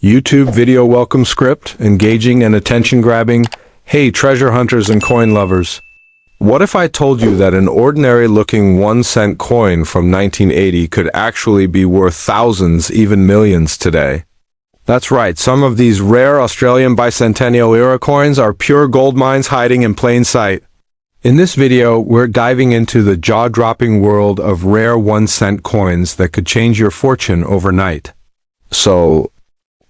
YouTube video welcome script, engaging and attention-grabbing. Hey, treasure hunters and coin lovers. What if I told you that an ordinary-looking 1-cent coin from 1980 could actually be worth thousands, even millions today? That's right, some of these rare Australian bicentennial-era coins are pure gold mines hiding in plain sight. In this video, we're diving into the jaw-dropping world of rare 1-cent coins that could change your fortune overnight. So,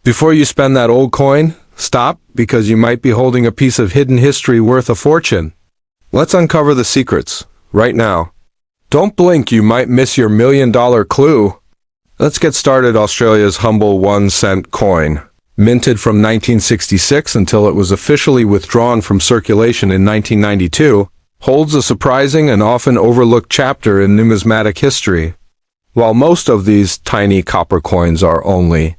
before you spend that old coin, stop, because you might be holding a piece of hidden history worth a fortune. Let's uncover the secrets, right now. Don't blink, you might miss your million-dollar clue. Let's get started. Australia's humble 1-cent coin. Minted from 1966 until it was officially withdrawn from circulation in 1992, holds a surprising and often overlooked chapter in numismatic history. While most of these tiny copper coins are only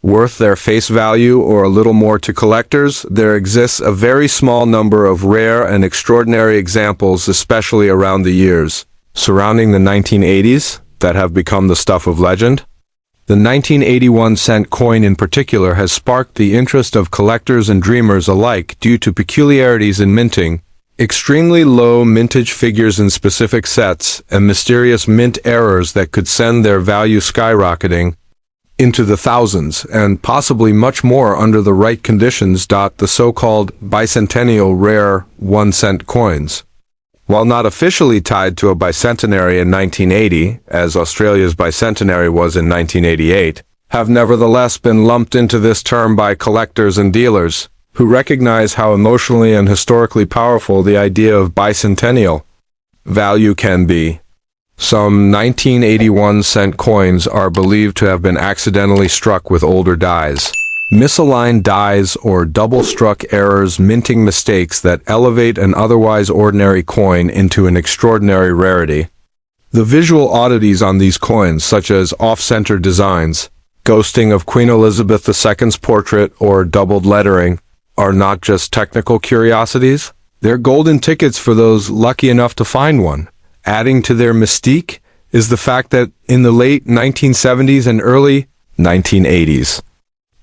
worth their face value or a little more to collectors, there exists a very small number of rare and extraordinary examples, especially around the years surrounding the 1980s, that have become the stuff of legend. The 1981 cent coin in particular has sparked the interest of collectors and dreamers alike due to peculiarities in minting, extremely low mintage figures in specific sets, and mysterious mint errors that could send their value skyrocketing into the thousands, and possibly much more under the right conditions. The so-called bicentennial rare 1-cent coins, while not officially tied to a bicentenary in 1980, as Australia's bicentenary was in 1988, have nevertheless been lumped into this term by collectors and dealers, who recognize how emotionally and historically powerful the idea of bicentennial value can be. Some 1981 cent coins are believed to have been accidentally struck with older dies. Misaligned dies or double-struck errors, minting mistakes that elevate an otherwise ordinary coin into an extraordinary rarity. The visual oddities on these coins, such as off-center designs, ghosting of Queen Elizabeth II's portrait, or doubled lettering, are not just technical curiosities. They're golden tickets for those lucky enough to find one. Adding to their mystique is the fact that in the late 1970s and early 1980s,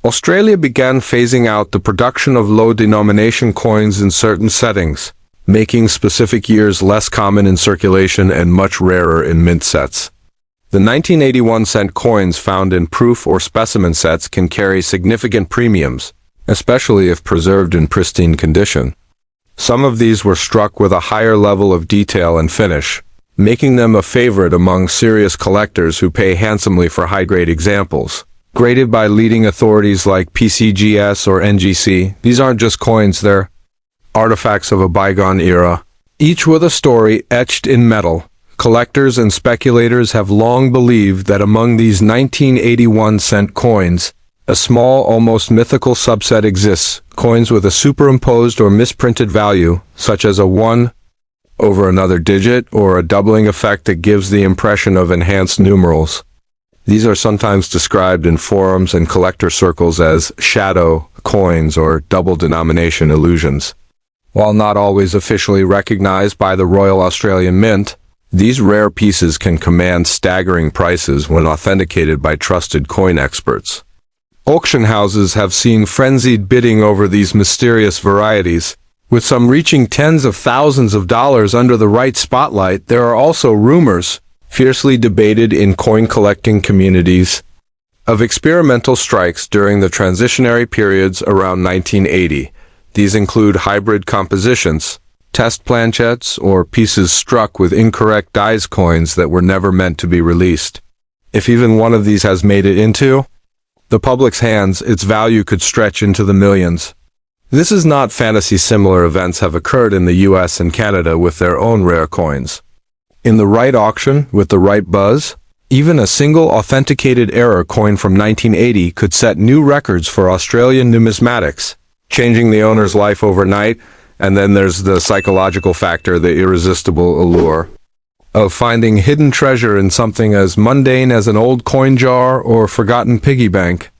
Australia began phasing out the production of low-denomination coins in certain settings, making specific years less common in circulation and much rarer in mint sets. The 1981 cent coins found in proof or specimen sets can carry significant premiums, especially if preserved in pristine condition. Some of these were struck with a higher level of detail and finish, making them a favorite among serious collectors who pay handsomely for high-grade examples. Graded by leading authorities like PCGS or NGC, these aren't just coins, they're artifacts of a bygone era, each with a story etched in metal. Collectors and speculators have long believed that among these 1981 cent coins, a small, almost mythical subset exists, coins with a superimposed or misprinted value, such as a 1 over another digit or a doubling effect that gives the impression of enhanced numerals. These are sometimes described in forums and collector circles as shadow coins or double denomination illusions. While not always officially recognized by the Royal Australian Mint, these rare pieces can command staggering prices when authenticated by trusted coin experts. Auction houses have seen frenzied bidding over these mysterious varieties, with some reaching tens of thousands of dollars under the right spotlight. There are also rumors, fiercely debated in coin collecting communities, of experimental strikes during the transitionary periods around 1980. These include hybrid compositions, test planchettes, or pieces struck with incorrect dies, coins that were never meant to be released. If even one of these has made it into the public's hands, its value could stretch into the millions. This is not fantasy. Similar events have occurred in the US and Canada with their own rare coins. In the right auction, with the right buzz, even a single authenticated error coin from 1980 could set new records for Australian numismatics, changing the owner's life overnight. And then there's the psychological factor, the irresistible allure of finding hidden treasure in something as mundane as an old coin jar or forgotten piggy bank.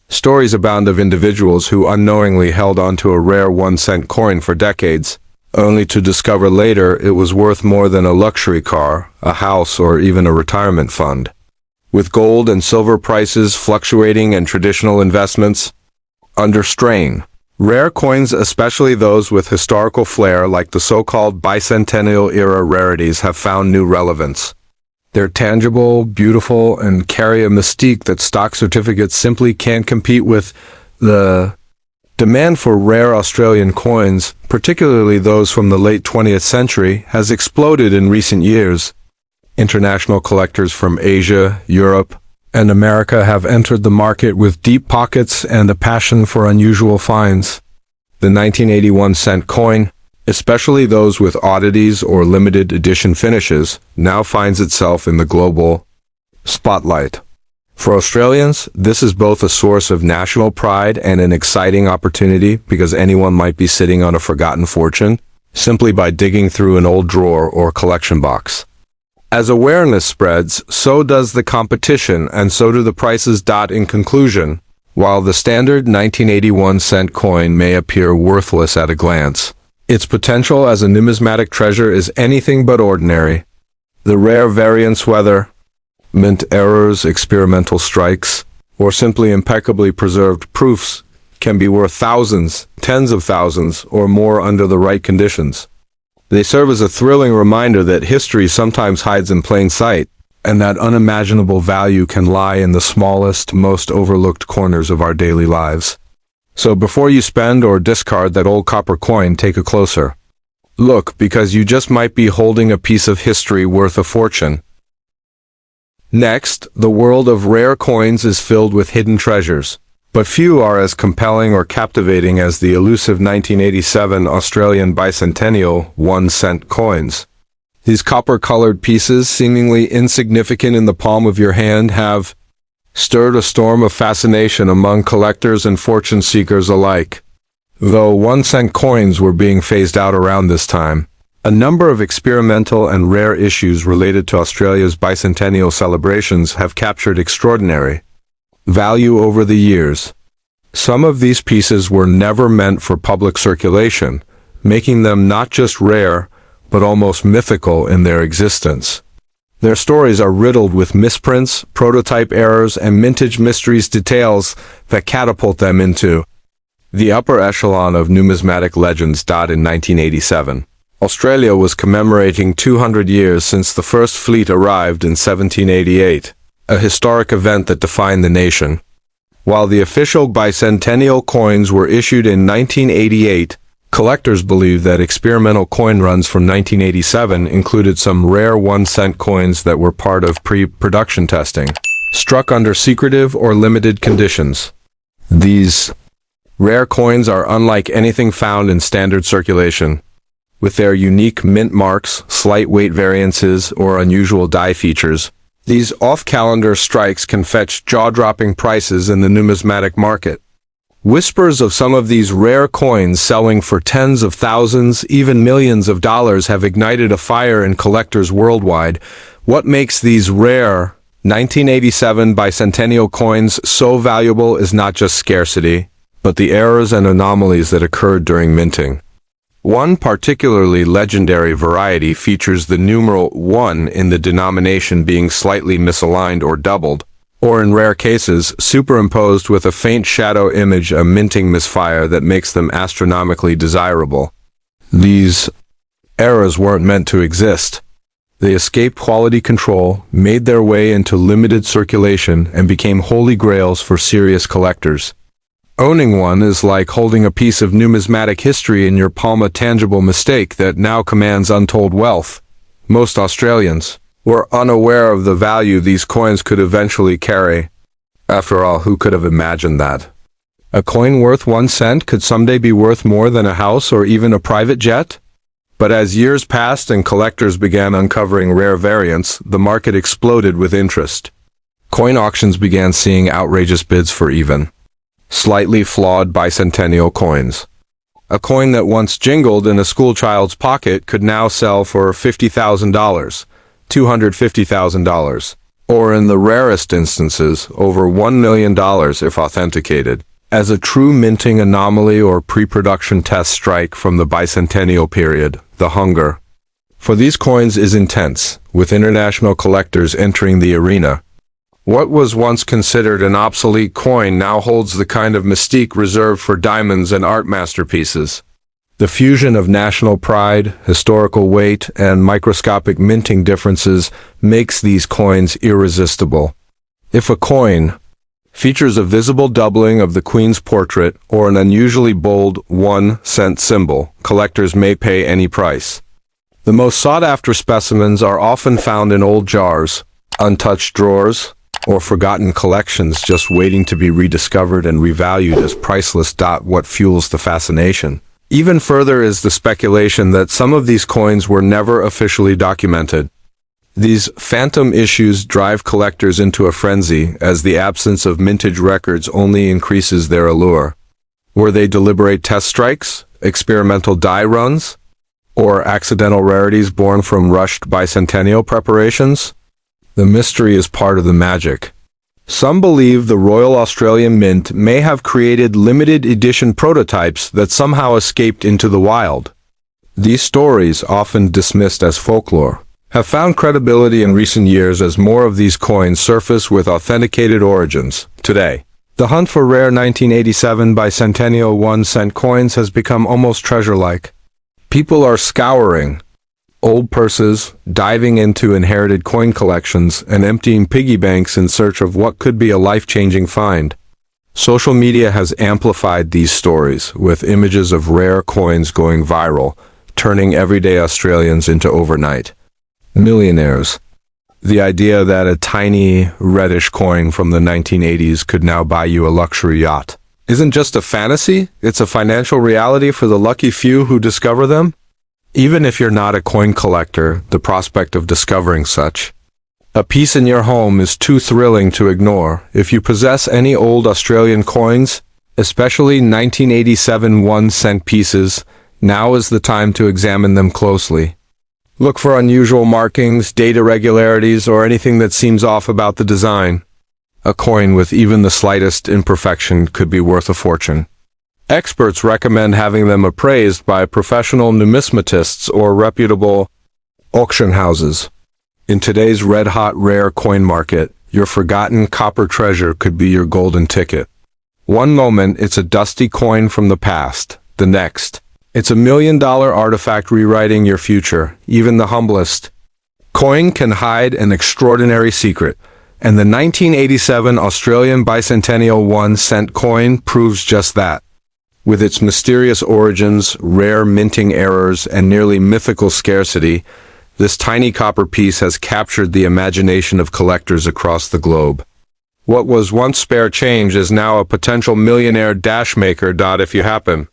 Stories abound of individuals who unknowingly held onto a rare 1-cent coin for decades, only to discover later it was worth more than a luxury car, a house, or even a retirement fund. with gold and silver prices fluctuating and traditional investments under strain. Rare coins, especially those with historical flair like the so-called bicentennial-era rarities, have found new relevance. They're tangible, beautiful, and carry a mystique that stock certificates simply can't compete with. The demand for rare Australian coins, particularly those from the late 20th century, has exploded in recent years. International collectors from Asia, Europe, and America have entered the market with deep pockets and a passion for unusual finds. The 1981 cent coin, especially those with oddities or limited edition finishes, now finds itself in the global spotlight. For Australians, this is both a source of national pride and an exciting opportunity because anyone might be sitting on a forgotten fortune simply by digging through an old drawer or collection box. As awareness spreads, so does the competition, and so do the prices. In conclusion, while the standard 1981 cent coin may appear worthless at a glance, its potential as a numismatic treasure is anything but ordinary. The rare variants, whether mint errors, experimental strikes, or simply impeccably preserved proofs, can be worth thousands, tens of thousands, or more under the right conditions. They serve as a thrilling reminder that history sometimes hides in plain sight, and that unimaginable value can lie in the smallest, most overlooked corners of our daily lives. So before you spend or discard that old copper coin, take a closer look, because you just might be holding a piece of history worth a fortune. Next, the world of rare coins is filled with hidden treasures, but few are as compelling or captivating as the elusive 1987 Australian bicentennial 1 cent coins. These copper-colored pieces, seemingly insignificant in the palm of your hand, have stirred a storm of fascination among collectors and fortune seekers alike. Though 1 cent coins were being phased out around this time, a number of experimental and rare issues related to Australia's bicentennial celebrations have captured extraordinary value over the years. Some of these pieces were never meant for public circulation, making them not just rare, but almost mythical in their existence. Their stories are riddled with misprints, prototype errors, and mintage mysteries, details that catapult them into the upper echelon of numismatic legends. In 1987, Australia was commemorating 200 years since the first fleet arrived in 1788, a historic event that defined the nation. While the official bicentennial coins were issued in 1988, collectors believe that experimental coin runs from 1987 included some rare 1 cent coins that were part of pre-production testing, struck under secretive or limited conditions. These rare coins are unlike anything found in standard circulation. With their unique mint marks, slight weight variances, or unusual die features, these off-calendar strikes can fetch jaw-dropping prices in the numismatic market. Whispers of some of these rare coins selling for tens of thousands, even millions of dollars have ignited a fire in collectors worldwide. What makes these rare 1987 bicentennial coins so valuable is not just scarcity, but the errors and anomalies that occurred during minting. One particularly legendary variety features the numeral 1 in the denomination being slightly misaligned or doubled, or in rare cases, superimposed with a faint shadow image, a minting misfire that makes them astronomically desirable. These errors weren't meant to exist. They escaped quality control, made their way into limited circulation, and became holy grails for serious collectors. Owning one is like holding a piece of numismatic history in your palm, a tangible mistake that now commands untold wealth. Most Australians were unaware of the value these coins could eventually carry. After all, who could have imagined that? A coin worth 1 cent could someday be worth more than a house or even a private jet? But as years passed and collectors began uncovering rare variants, the market exploded with interest. Coin auctions began seeing outrageous bids for even slightly flawed bicentennial coins. A coin that once jingled in a schoolchild's pocket could now sell for $50,000, $250,000, or in the rarest instances, over $1 million if authenticated, as a true minting anomaly or pre-production test strike from the bicentennial period. The hunger for these coins is intense, with international collectors entering the arena. What was once considered an obsolete coin now holds the kind of mystique reserved for diamonds and art masterpieces. The fusion of national pride, historical weight, and microscopic minting differences makes these coins irresistible. If a coin features a visible doubling of the Queen's portrait or an unusually bold 1-cent symbol, collectors may pay any price. The most sought-after specimens are often found in old jars, untouched drawers, or forgotten collections just waiting to be rediscovered and revalued as priceless. What fuels the fascination? Even further is the speculation that some of these coins were never officially documented. These phantom issues drive collectors into a frenzy, as the absence of mintage records only increases their allure. Were they deliberate test strikes, experimental die runs, or accidental rarities born from rushed bicentennial preparations? The mystery is part of the magic. Some believe the Royal Australian Mint may have created limited edition prototypes that somehow escaped into the wild. These stories, often dismissed as folklore, have found credibility in recent years as more of these coins surface with authenticated origins. Today, the hunt for rare 1987 bicentennial 1-cent coins has become almost treasure-like. People are scouring old purses, diving into inherited coin collections, and emptying piggy banks in search of what could be a life-changing find. Social media has amplified these stories, with images of rare coins going viral, turning everyday Australians into overnight millionaires. The idea that a tiny, reddish coin from the 1980s could now buy you a luxury yacht isn't just a fantasy, it's a financial reality for the lucky few who discover them. Even if you're not a coin collector, the prospect of discovering such a piece in your home is too thrilling to ignore. If you possess any old Australian coins, especially 1987 1-cent pieces, now is the time to examine them closely. Look for unusual markings, date irregularities, or anything that seems off about the design. A coin with even the slightest imperfection could be worth a fortune. Experts recommend having them appraised by professional numismatists or reputable auction houses. In today's red-hot rare coin market, your forgotten copper treasure could be your golden ticket. One moment, it's a dusty coin from the past. The next, it's $1 million artifact rewriting your future. Even the humblest coin can hide an extraordinary secret, and the 1987 Australian bicentennial 1-cent coin proves just that. With its mysterious origins, rare minting errors, and nearly mythical scarcity, this tiny copper piece has captured the imagination of collectors across the globe. What was once spare change is now a potential millionaire dash maker. If you happen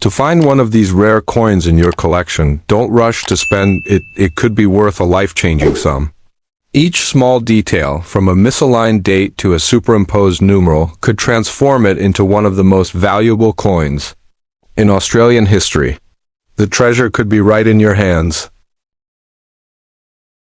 to find one of these rare coins in your collection, don't rush to spend it. It could be worth a life-changing sum. Each small detail, from a misaligned date to a superimposed numeral, could transform it into one of the most valuable coins in Australian history. The treasure could be right in your hands.